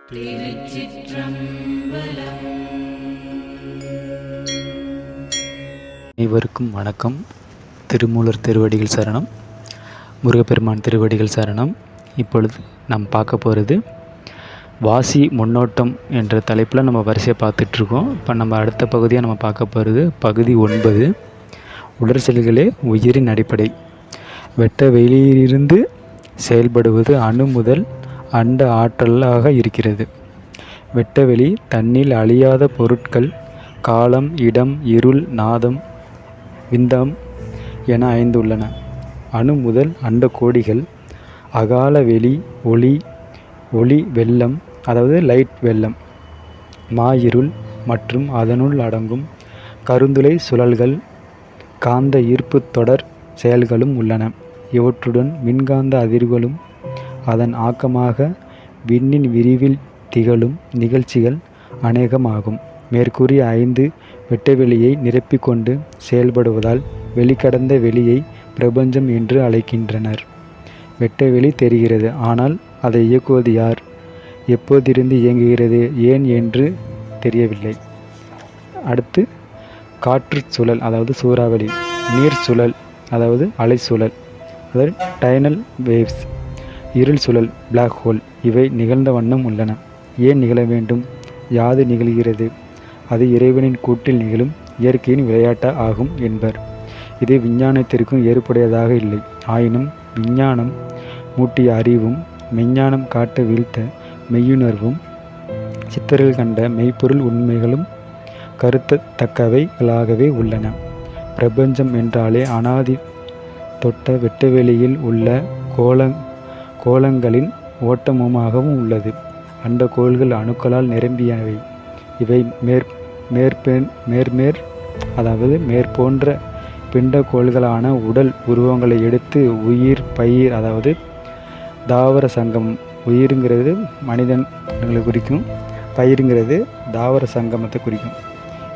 திருச்சிற்றம்பலம். அனைவருக்கும் வணக்கம். திருமூலர் திருவடிகள் சரணம், முருகப்பெருமான் திருவடிகள் சரணம். இப்பொழுது நாம் பார்க்க போகிறது வாசி முன்னோட்டம் என்ற தலைப்பில் நம்ம வரிசையை பார்த்துட்ருக்கோம். இப்போ நம்ம அடுத்த பகுதியாக நம்ம பார்க்க போகிறது பகுதி 9, உடற்செல்களே உயிரின் அடிப்படை. வெட்ட வெளியிலிருந்து செயல்படுவது அணு முதல் அண்ட ஆற்றலாக இருக்கிறது. வெட்டவெளி தன்னில் அழியாத பொருட்கள் காலம், இடம், இருள், நாதம், விந்தம் என 5 உள்ளன. அணு முதல் அண்ட கோடிகள், அகால வெளி, ஒளி வெள்ளம், அதாவது லைட் வெள்ளம், மாயிருள் மற்றும் அதனுள் அடங்கும் கருந்துளை சுழல்கள், காந்த ஈர்ப்பு தொடர் செயல்களும் உள்ளன. இவற்றுடன் மின்காந்த அதிர்வுகளும் அதன் ஆக்கமாக விண்ணின் விரிவில் திகழும் நிகழ்ச்சிகள் அநேகமாகும். மேற்கூறிய 5 வெட்டவெளியை நிரப்பிக்கொண்டு செயல்படுவதால் வெளிக்கடந்த வெளியை பிரபஞ்சம் என்று அழைக்கின்றனர். வெட்டவெளி தெரிகிறது, ஆனால் அதை இயக்குவது யார்? எப்போதிருந்து இயங்குகிறது, ஏன் என்று தெரியவில்லை. அடுத்து காற்று சுழல், அதாவது சூறாவளி, நீர் சுழல், அதாவது அலை சுழல், அதாவது டைனல் வேவ்ஸ், இருள் சுழல், பிளாக் ஹோல், இவை நிகழ்ந்த வண்ணம் உள்ளன. ஏன் நிகழ வேண்டும்? யாது நிகழ்கிறது? அது இறைவனின் கூட்டில் நிகழும் இயற்கையின் விளையாட்டு ஆகும் என்பர். இது விஞ்ஞானத்திற்கும் ஏற்புடையதாக இல்லை. ஆயினும் விஞ்ஞானம் மூட்டிய அறிவும் மெஞ்ஞானம் காட்ட வீழ்த்த மெய்யுணர்வும் சித்தர்கள் கண்ட மெய்ப்பொருள் உண்மைகளும் கருத்தத்தக்கவைகளாகவே உள்ளன. பிரபஞ்சம் என்றாலே அனாதி தொட்ட வெட்டவெளியில் உள்ள கோலங்களின் ஓட்டமுமாகவும் உள்ளது. அண்ட கோள்கள் அணுக்களால் நிரம்பியவை. இவை அதாவது மேற்போன்ற பிண்ட கோள்களான உடல் உருவங்களை எடுத்து உயிர், பயிர், அதாவது தாவர சங்கம், உயிருங்கிறது மனிதன்களை குறிக்கும், பயிருங்கிறது தாவர சங்கமத்தை குறிக்கும்.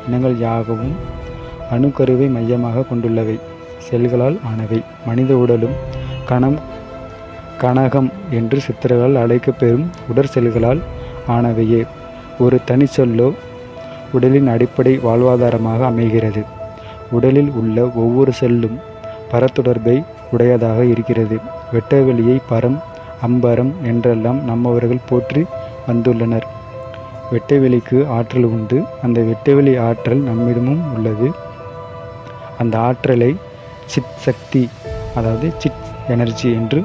இனங்கள் யாகவும் அணுக்கருவை மையமாக கொண்டுள்ளவை, செல்களால் ஆனவை. மனித உடலும் கணகம் என்று சித்தர்களால் அழைக்கப்பெறும் உடற்செல்களால் ஆனவையே. ஒரு தனிச்சொல்லோ உடலின் அடிப்படை வாழ்வாதாரமாக அமைகிறது. உடலில் உள்ள ஒவ்வொரு செல்லும் பரத்தொடர்பை உடையதாக இருக்கிறது. வெட்டவெளியை பரம், அம்பரம் என்றெல்லாம் நம்மவர்கள் போற்றி வந்துள்ளனர். வெட்டவெளிக்கு ஆற்றல் உண்டு. அந்த வெட்டவெளி ஆற்றல் நம்மிடமும் உள்ளது. அந்த ஆற்றலை சித் சக்தி, அதாவது சித் எனர்ஜி என்று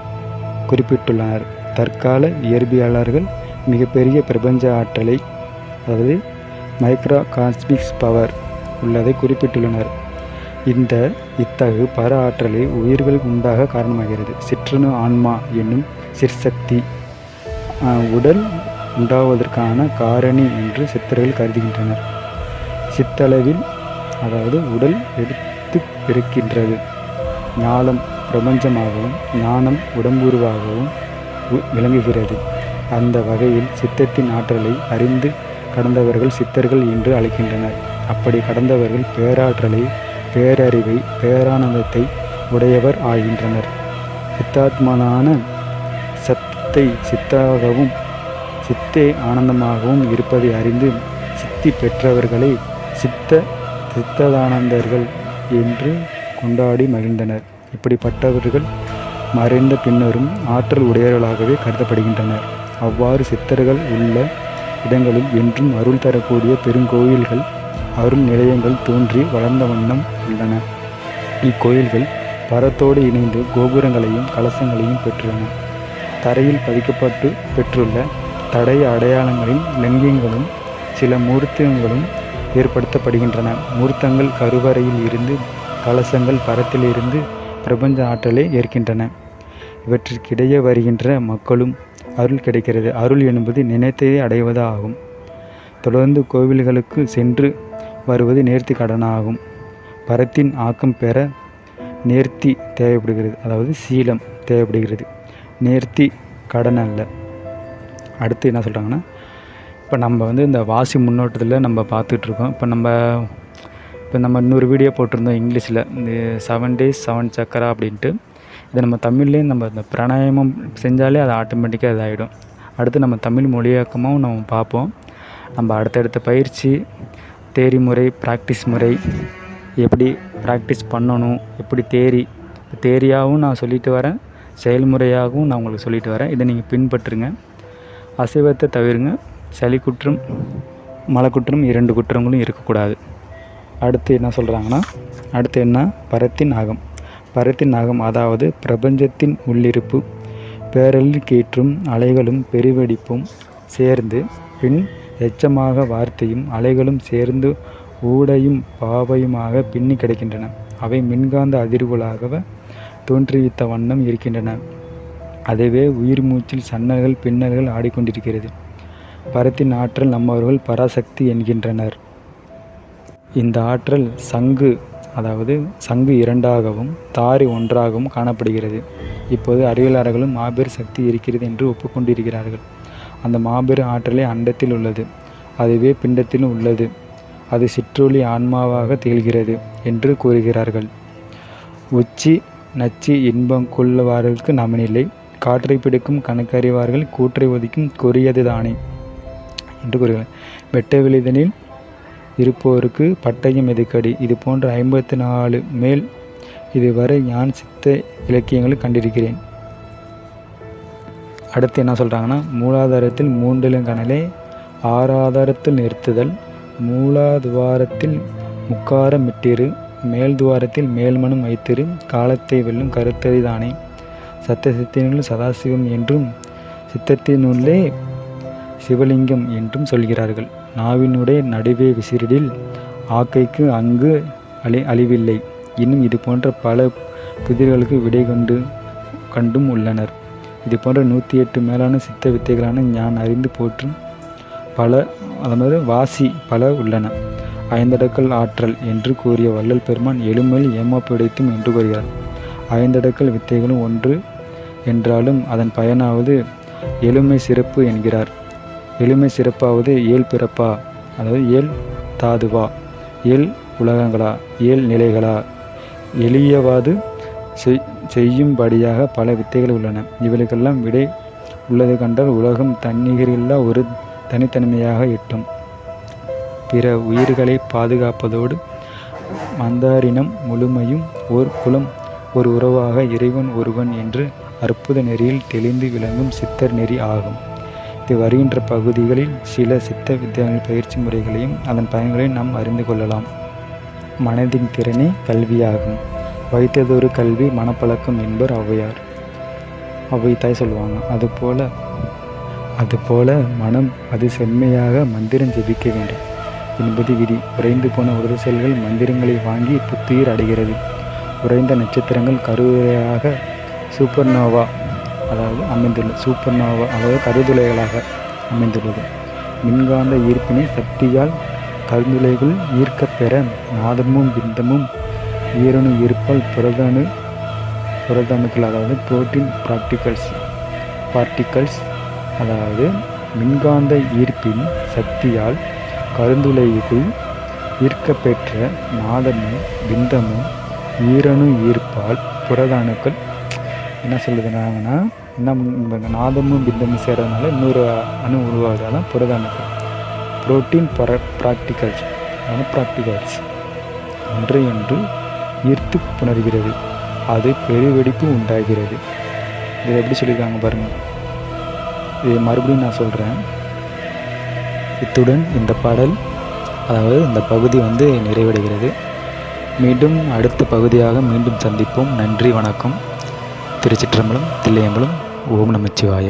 குறிப்பிட்டுள்ளனர். தற்கால இயற்பியலாளர்கள் மிகப்பெரிய பிரபஞ்ச ஆற்றலை, அதாவது மைக்ரோ காஸ்மிக்ஸ் பவர் உள்ளதை குறிப்பிட்டுள்ளனர். இத்தகு பர ஆற்றலை உயிர்கள் உண்டாக காரணமாகிறது. சிற்றணு ஆன்மா என்னும் சிற்சக்தி உடல் உண்டாவதற்கான காரணி என்று சித்தர்கள் கருதுகின்றனர். சித்தளவில், அதாவது உடல் எடுத்து பிறக்கின்றது. ஞானம் பிரபஞ்சமாகவும் ஞானம் உடம்புருவாகவும் விளங்குகிறது. அந்த வகையில் சித்தத்தின் ஆற்றலை அறிந்து கடந்தவர்கள் சித்தர்கள் என்று அழைக்கின்றனர். அப்படி கடந்தவர்கள் பேராற்றலை, பேரறிவை, பேரானந்தத்தை உடையவர் ஆகின்றனர். சித்தாத்மனான சத்தை சித்தாகவும் சித்தே ஆனந்தமாகவும் இருப்பதை அறிந்து சித்தி பெற்றவர்களை சித்ததானந்தர்கள் என்று கொண்டாடி மகிழ்ந்தனர். இப்படிப்பட்டவர்கள் மறைந்த பின்னரும் ஆற்றல் உடையவர்களாகவே கருதப்படுகின்றனர். அவ்வாறு சித்தர்கள் உள்ள இடங்களில் என்றும் அருள் தரக்கூடிய பெருங்கோயில்கள், அருள் நிலையங்கள் தோன்றி வளர்ந்த வண்ணம் உள்ளன. இக்கோயில்கள் பரத்தோடு இணைந்து கோபுரங்களையும் கலசங்களையும் பெற்றுள்ளன. தரையில் பதிக்கப்பட்டு பெற்றுள்ள தடய அடையாளங்களின் லிங்கங்களும் சில மூர்த்தங்களும் ஏற்படுத்தப்படுகின்றன. மூர்த்தங்கள் கருவறையில் இருந்து, கலசங்கள் பரத்திலிருந்து பிரபஞ்ச ஆற்றலை ஏற்கின்றன. இவற்றிற்கிடையே வருகின்ற மக்களும் அருள் கிடைக்கிறது. அருள் என்பது நினைத்ததை அடைவது ஆகும். தொடர்ந்து கோவில்களுக்கு சென்று வருவது நேர்த்தி கடனாகும். பரத்தின் ஆக்கம் பெற நேர்த்தி தேவைப்படுகிறது, அதாவது சீலம் தேவைப்படுகிறது, நேர்த்தி கடன் அல்ல. அடுத்து என்ன சொல்கிறாங்கன்னா, இப்போ நம்ம இந்த வாசி முன்னோட்டத்தில் நம்ம பார்த்துட்ருக்கோம். இப்போ நம்ம இன்னொரு வீடியோ போட்டிருந்தோம் இங்கிலீஷில், இந்த 7 days 7 சக்கரா அப்படின்ட்டு. இதை நம்ம தமிழ்லேயும் நம்ம இந்த பிராணாயாமம் செஞ்சாலே அது ஆட்டோமேட்டிக்காக இதாகிடும். அடுத்து நம்ம தமிழ் மொழியாக்கமாகவும் நம்ம பார்ப்போம். நம்ம அடுத்தடுத்த பயிற்சி தேரி முறை, ப்ராக்டிஸ் முறை, எப்படி ப்ராக்டிஸ் பண்ணணும், எப்படி தேரியாகவும் நான் சொல்லிட்டு வரேன், செயல்முறையாகவும் நான் உங்களுக்கு சொல்லிட்டு வரேன். இதை நீங்கள் பின்பற்றுங்க. அசைவத்தை தவிருங்க. சளி குற்றம், மலக்குற்றம் 2 குற்றங்களும் இருக்கக்கூடாது. அடுத்து என்ன சொல்கிறாங்கன்னா, அடுத்து என்ன, பரத்தின் நாகம். பரத்தின் நாகம் அதாவது பிரபஞ்சத்தின் உள்ளிருப்பு, பேரலில் கீற்றும் அலைகளும் பெருவெடிப்பும் சேர்ந்து பின் எச்சமாக வார்த்தையும் அலைகளும் சேர்ந்து ஊடையும் பாவையுமாக பின்னி கிடக்கின்றன. அவை மின்காந்த அதிர்வுகளாக தோன்றுவித்த வண்ணம் இருக்கின்றன. அதுவே உயிர் மூச்சில் சன்னல்கள் பின்னல்கள் ஆடிக்கொண்டிருக்கிறது. பரத்தின் ஆற்றல் நம்மவர்கள் பராசக்தி என்கின்றனர். இந்த ஆற்றல் சங்கு, அதாவது சங்கு 2ஆகவும் தாரி 1ஆகவும் காணப்படுகிறது. இப்போது அறிவியலாளர்களும் மாபெரு சக்தி இருக்கிறது என்று ஒப்புக்கொண்டிருக்கிறார்கள். அந்த மாபெரு ஆற்றலே அண்டத்தில் உள்ளது, அதுவே பிண்டத்திலும் உள்ளது. அது சிற்றொளி ஆன்மாவாக திகழ்கிறது என்று கூறுகிறார்கள். உச்சி நச்சு இன்பம் கொள்ளுவார்களுக்கு நமனில்லை, காற்றை பிடிக்கும் கணக்கறிவார்கள் கூற்றை ஒதுக்கும் கொரியது தானே என்று கூறுகிறார். வெட்ட வெளிதனில் இருப்போருக்கு பட்டயம் எதுக்கடி. இது போன்ற 54 மேல் இதுவரை ஞான் சித்த இலக்கியங்களை கண்டிருக்கிறேன். அடுத்து என்ன சொல்கிறாங்கன்னா, மூலாதாரத்தில் மூண்டிலங்கணலை ஆறாதாரத்தில் நிறுத்துதல், மூலாதுவாரத்தில் முக்காரமிட்டிரு, மேல் துவாரத்தில் மேல்மனம் வைத்திரு, காலத்தை வெல்லும் கருத்தறி தானே. சித்தினுள் சதாசிவம் என்றும் சித்தத்தினுள்ளே சிவலிங்கம் என்றும் சொல்கிறார்கள். நாவினுடைய நடுவே விசிறிடில் ஆக்கைக்கு அங்கு அழிவில்லை. இன்னும் இது போன்ற பல புதிர்களுக்கு விடை கண்டும் உள்ளனர். இது போன்ற 108 மேலான சித்த வித்தைகளான ஞான் அறிந்து போற்றும் பல, அதாவது வாசி பல உள்ளன. 5 அடுக்கல் ஆற்றல் என்று கூறிய வள்ளல் பெருமான் எளிமையில் ஏமாப்பிடைத்தும் என்று கூறுகிறார். 5 அடுக்கல் வித்தைகளும் ஒன்று என்றாலும் அதன் பயனாவது எளிமை சிறப்பு என்கிறார். எளிமை சிறப்பாவது ஏழ் பிறப்பா, அதாவது ஏழ் தாதுவா, ஏழ் உலகங்களா, ஏழ் நிலைகளா, எளியவாது செய்யும்படியாக பல வித்தைகள் உள்ளன. இவர்களுக்கெல்லாம் விடை உள்ளது கண்டால் உலகம் தன்னிகரில்லா ஒரு தனித்தன்மையாக எட்டும். பிற உயிர்களை பாதுகாப்பதோடு மந்தாரினம் முழுமையும் ஓர் குலம் ஒரு உறவாக இறைவன் ஒருவன் என்று அற்புத நெறியில் தெளிந்து விளங்கும் சித்தர் நெறி ஆகும். இது வருகின்ற பகுதிகளில் சில சித்த வித்தியாசங்கள் பயிற்சி முறைகளையும் அதன் பயன்களையும் நாம் அறிந்து கொள்ளலாம். மனதின் திறனே கல்வியாகும். வைத்ததொரு கல்வி மனப்பழக்கம் என்பர் ஔவையார். ஔவைத்தாய் சொல்லுவாங்க. அதுபோல மனம் அது செம்மையாக மந்திரம் ஜெபிக்க வேண்டும் என்பது விதி. உறைந்து போன உடல் செல்கள் மந்திரங்களை வாங்கி புத்துயிர் அடைகிறது. உறைந்த நட்சத்திரங்கள் கருவியாக சூப்பர்னோவா, அதாவது கருதுளைகளாக அமைந்துள்ளது. மின்காந்த ஈர்ப்பினை சக்தியால் கருந்துளைகள் ஈர்க்கப்பெற நாதமும் பிந்தமும் ஈரணு ஈர்ப்பால் புரதணுக்கள், அதாவது புரோட்டீன் பார்ட்டிகல்ஸ், அதாவது மின்காந்த ஈர்ப்பின் சக்தியால் கருந்துளைக்குள் ஈர்க்கப்பெற்ற நாதமும் பிந்தமும் ஈரணு ஈர்ப்பால் புரதணுக்கள் என்ன சொல்லுதுனாங்கன்னா, இந்த நாதமும் பிந்தமும் சேர்றதுனால இன்னொரு அணு உருவாகிறதான் புரத அணுக்கள். புரோட்டீன் ப்ராக்டிகல்ஸ் ஒன்றையொன்று ஈர்த்து புணர்கிறது. அது பெருவெடிப்பு உண்டாகிறது. இது எப்படி சொல்லியிருக்காங்க பாருங்கள். இது மறுபடியும் நான் சொல்கிறேன். இத்துடன் இந்த பாடல், அதாவது இந்த பகுதி நிறைவடைகிறது. மீண்டும் அடுத்த பகுதியாக மீண்டும் சந்திப்போம். நன்றி, வணக்கம். திருச்சிற்றம்பலம், தில்லையம்பலம். ஓம் நமச்சிவாய.